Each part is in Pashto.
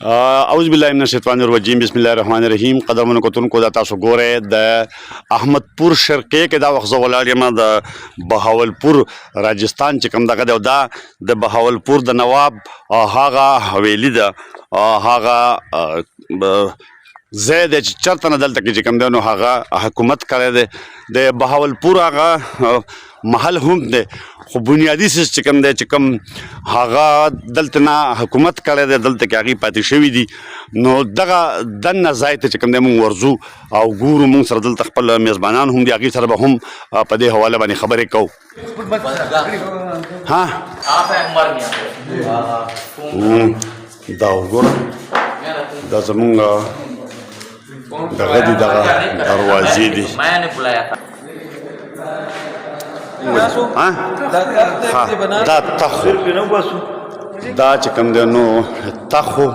اعوذ باللہ من الشیطان الرجیم بسم اللہ الرحمن الرحیم قدرمن کوتون کو دا تاسو ګوره د احمد پور شرقی کې دا وخت ولاړ یم د بهاولپور راجستان چې کوم دغه دا د بهاولپور د نواب هغه حویلی ده هغه زید چې چرته نه دلته کې چې کوم دی نو هغه حکومت کړی دی د بهاولپور هغه محل هم دی خو بنیادي سیس چې کوم دی چې کوم هغه دلته نه حکومت کړی دی دلته کې هغې پاتې شوي دي نو دغه دننه ځای ته چې کوم دی مونږ ورځو او ګورو مونږ سره دلته خپل میزبانان هم دي هغې سره به هم په دې حواله باندې خبرې کوو دا وګوره دا زمونږ دغه دي دغه دروازې دي دا تخو دا چې کوم دی نو تخو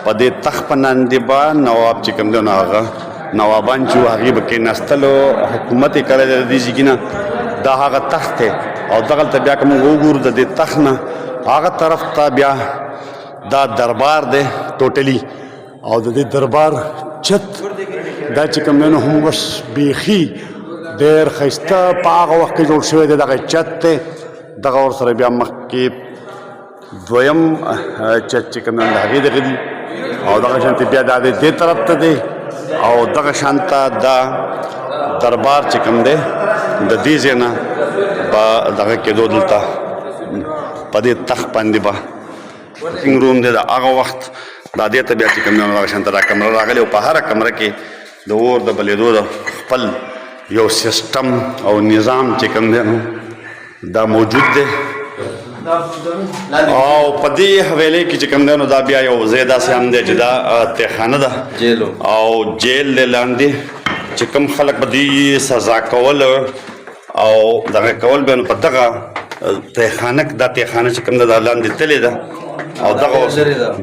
په دې تخ په ناندې به نواب چې کوم دی نو هغه نوابان چې هغې به کېناستلو حکومت یې کړی دی د دې ځای نه دا هغه تخت دی او دغلته بیا که موږ وګورو د دې تخت نه هغه طرف ته بیا دا دربار دی ټوټلي او د دې دربار چت دا چې کوم دی نو هم اوس بیخي ډېر ښایسته په هغه وخت کې جوړ شوی دی دغه چت دی دغه ورسره بیا مخکې دویم چت چې کوم دی د هغې دغه دي او دغه شانتې بیا دا دی دې طرف ته دی او دغه شانته دا دربار چې کوم دی د دې ځای نه به دغه کېدو دلته په دې تخت باندې به ورکینګ روم دی د هغه وخت دا دې ته بیا چې کوم دی نو دغه شانته دا کمره راغلې او په هره کمره کې د اور د بلېدو د خپل یو سیسټم او نظام چې کوم دی نو دا موجود دی او په دې حویلې کې چې کوم دی نو دا بیا یو ځای داسې هم دی چې دا تهخانه ده او جیل دی لاندې چې کوم خلک به دې سزا کول او دغه کول بیا نو په دغه تهخانه دا تهخانه چې کوم دی دا لاندې تلې ده او دغه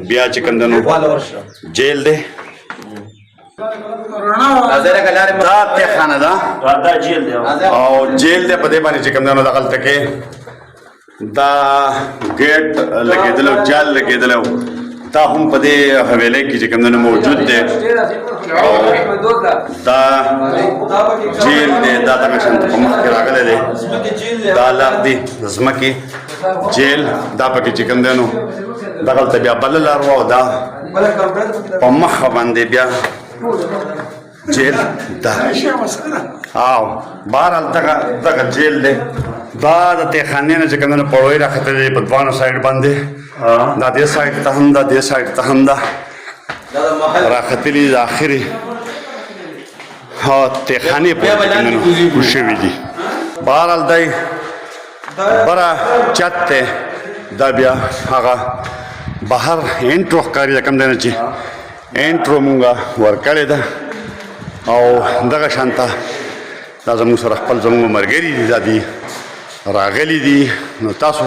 بیا چې کوم دی نو جیل دی دا تهخانه ده او جیل دی په دې باندې چې کوم دی نو دغلته کې دا ګیټ لګېدلی او جال لګېدلی او دا هم په دې حویلې کې چې کوم دی نو موجود دی او دا جیل دی دا دغه شانته په مخ کې راغلی دی دا لار دی د ځمکې جیل دا پکې چې کوم دی نو دغلته بیا بله لار وه او دا په مخه باندې بیا جیل دا او بهرحال دغه جیل دی دا د تهخانې نه چې کوم دی نو پړوی راختلی دی په دواړو سایډ باندې دا دې سایډ ته هم ده دې سایډ ته هم ده راختلي دي د آخرې تهخانې پورې کوز شوي دي بهرحال دی بره چت دی دا بیا هغه بهر انټرو ښکاري ده کوم دی نه چې انټرو مونږ ورکړې ده او دغه شانته دا زموږ سره خپل زموږ ملګري دي دا دي راغلي دي نو تاسو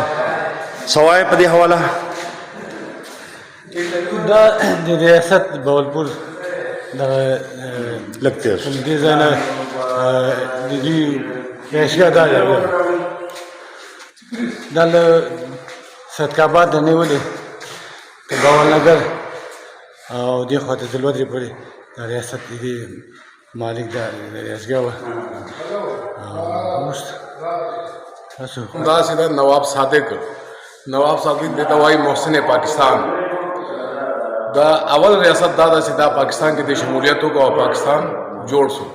څه وایئ په دې حواله دا د ریاست بهاولپور دغه لږ تېر شو دې ځای نه د دوی رهایشګاه دا دی دا له صدقاباد نه نیولې تر باولنګر او دې خوا ته دلودرې پورې د ریاست د دې مالک دا رهایشګاه وه دا سیدھا نواب صادق دې ته وایي محسن پاکستان دا اول ریاست دا سیدھا پاکستان کې د شمولیت وکړو او پاکستان جوړ شو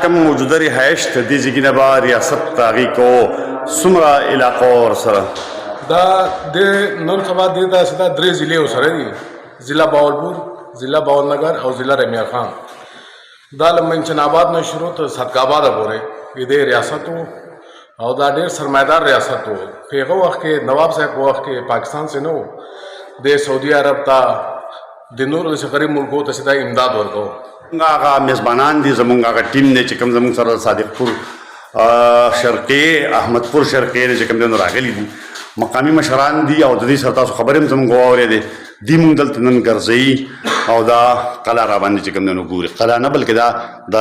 کوم موجوده رهایش ته دې ځای نه به ریاست ته هغې کو څومره علاقو ورسره دا د نن سبا دې ته سیدھا درې ضلعې ورسره دي ضلع بهاولپور ضلع باولنګر او ضلع رحميار خان دا له منچن آباد نه شروع ته صدقاباد پورې دې ریاست و او دا ډېر سرمایدار ریاست و په هغه وخت کې نواب صاحب په وخت کې پاکستان سے نه و د سعودي عرب ته د نورو داسې غریب ملکو ته سیده امداد ورکوو هغه میزبانان دي زموږ هغه ټیم دی چې کوم زموږ سره صادق پور شرقی احمد پور شرقی چې کوم دی نو راغلي دي مقامي مشران دي او د دې سره تاسو خبرې هم زموږ واورېدې دي مونږ دلته نن ګرځوي او دا قلعه را باندې چې کوم دی نو ګوري قلعه نه بلکې دا د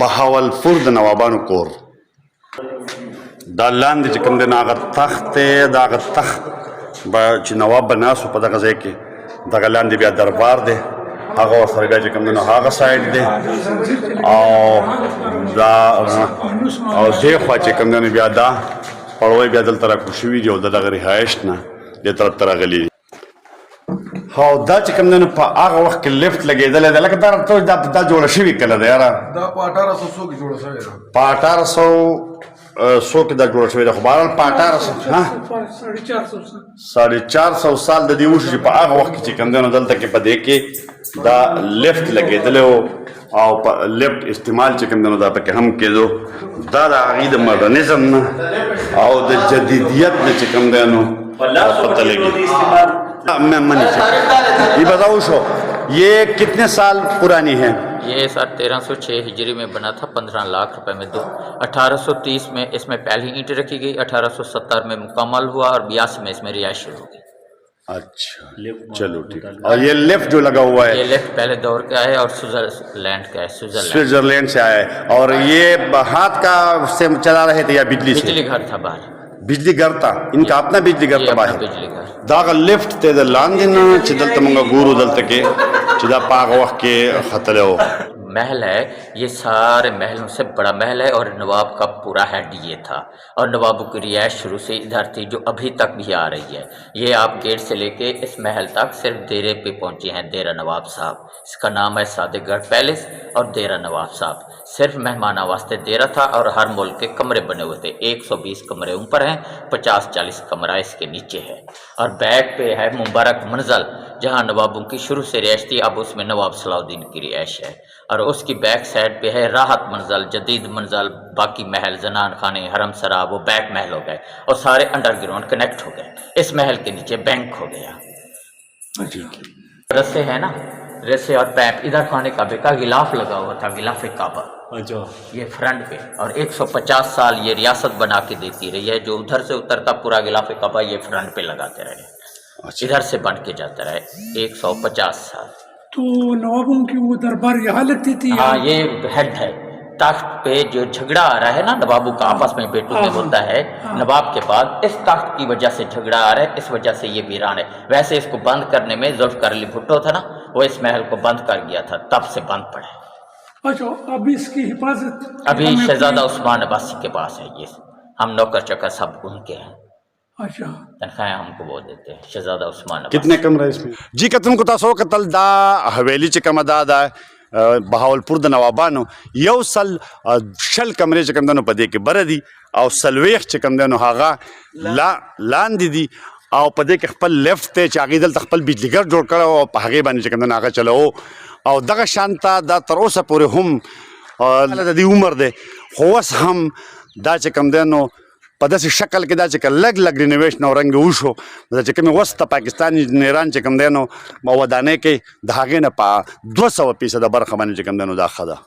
بهاولپور د نوابانو کور دا لاندې چې کوم دی نو هغه تخت دی دا هغه تخت به چې نواب به ناست و په دغه ځای کې دغه لاندې بیا دربار دی هغه ورسره بیا چې کوم دی نو هغه سایډ دی او دا او دې خوا چې کوم دی نو بیا دا پړوی بیا دلته راکوز شوي دي او د دغه رهایش نه دې طرف ته راغلي دي او دا چې کوم دی نو په هغه وخت کې لفټ لګېدلی دی لکه دا جوړه شوې کله ده یاره دا په 1800 کې جوړه شوې ده په 1800 کې دا جوړه شوې ده خو بهرحال په 450 سال د دې وشو چې په هغه وخت کې چې کوم دی نو دلته کې په دې کې دا لفټ لګېدلی و او په لفټ استعمال چې کوم دی نو دا پکې هم کېدو دا د هغې د مډرنزم نه او د جدیدیت نه چې کوم دی نو پته لګي میں منی سے یہ بتاؤ شو یہ کتنے سال پرانی ہے یہ سال 1306 ہجری میں بنا تھا 15 لاکھ روپے میں 1830 میں اس میں پہلی اینٹ رکھی گئی 1870 میں مکمل ہوا اور 82 میں اس میں رہائش شروع ہو گئی اچھا چلو ٹھیک اور یہ لیفٹ جو لگا ہوا ہے یہ لیفٹ پہلے دور کا ہے اور سوئٹزرلینڈ کا ہے سوئٹزرلینڈ سے آیا ہے اور یہ ہاتھ کا سے چلا رہے تھے یا بجلی سے بجلی گھر تھا باہر بجلی گھر تھا ان کا اپنا بجلی گھر یہ تھا اپنا باہر بجلی گھر داغه لیفٹ ته د لاندې نه چې دلته مونږ ګورو دلته کې چې دا په هغه وخت کې ختلی و محل ہے یہ سارے محلوں سے بڑا محل ہے اور نواب کا پورا ہیڈ یہ تھا اور نوابوں کی رہائش شروع سے ادھر تھی جو ابھی تک بھی آ رہی ہے یہ آپ گیٹ سے لے کے اس محل تک صرف دیرے پہ پہنچے ہیں دیرہ نواب صاحب اس کا نام ہے صادق گڑھ پیلس اور دیرہ نواب صاحب صرف مہمانہ واسطے دیرہ تھا اور ہر ملک کے کمرے بنے ہوئے تھے 120 کمرے اوپر ہیں 50-40 کمرہ اس کے نیچے ہے اور بیک پہ ہے مبارک منزل جہاں نوابوں کی شروع سے رہائش تھی اب اس میں نواب صلاح الدین کی رہائش ہے اور اس کی بیک سائڈ پہ ہے راحت منزل جدید منزل باقی محل زنان خانے حرم سرا وہ بیک محل ہو گئے اور سارے انڈر گراؤنڈ کنیکٹ ہو گئے اس محل کے نیچے بینک ہو گیا رسے ہے نا رسے اور پیپ ادھر خانے کعبے کا غلاف لگا ہوا تھا غلاف کعبہ یہ فرنٹ پہ اور 150 سال یہ ریاست بنا کے دیتی رہی ہے جو ادھر سے اترتا پورا غلاف کعبہ یہ فرنٹ پہ لگاتے رہے ادھر سے بن کے جاتا رہے 150 سال تو نوابوں کی وہ دربار یہاں لگتی تھی ہاں یہ ہیڈ ہے تخت پہ جو جھگڑا آ رہا ہے نا نوابوں کا آپس میں بیٹوں میں ہوتا ہے نواب کے بعد اس تخت کی وجہ سے جھگڑا آ رہا ہے اس وجہ سے یہ ویران ہے ویسے اس کو بند کرنے میں ذوالفقار علی بھٹو تھا نا وہ اس محل کو بند کر گیا تھا تب سے بند پڑا ہے اچھا ابھی اس کی حفاظت ابھی شہزادہ عثمان عباسی کے پاس ہے یہ ہم نوکر چکر سب ان کے ہیں اچھا تنخواہیں ہم کو وہ دیتے ہیں شہزادہ عثمان عباسی کتنے کمرے اس میں جی کتن کو تاسو قتل دا حویلی چې کومه دا بهاولپور د نوابانو یو سل شل کمرې چې کوم دی نو په دې کې بره دي او څلوېښت چې کوم دی نو هغه لاندې دي او په دې کې خپل لیفټ دی چې هغې دلته خپل بجلیګر جوړ کړی او په هغې باندې چې کوم دی نو هغه چلوو او دغه شانته دا تر اوسه پورې هم د دې عمر دی خو اوس هم دا چې کوم دی نو په داسې شکل کې دا چې که لږ رینوویشن او رنګ وشو دا چې کومې اوس د پاکستان انجینران چې کوم دی نو ودانۍ کوي د هغې نه په 200% برخه باندې چې کوم دی نو دا ښه ده